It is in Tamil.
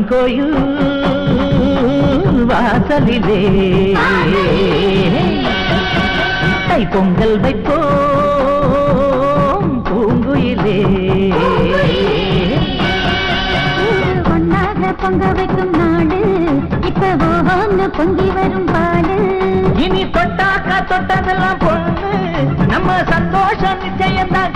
கோயில் வாசலிலே தை பொங்கல் வைப்போம் பூங்குயிலே ஒன்னாக பொங்க வைக்கும் நாடு இப்ப பொங்கி வரும் பாடு இனி தொட்டாக்கா தொட்டதெல்லாம் பொண்ணு நம்ம சந்தோஷம் நிச்சயம் தான்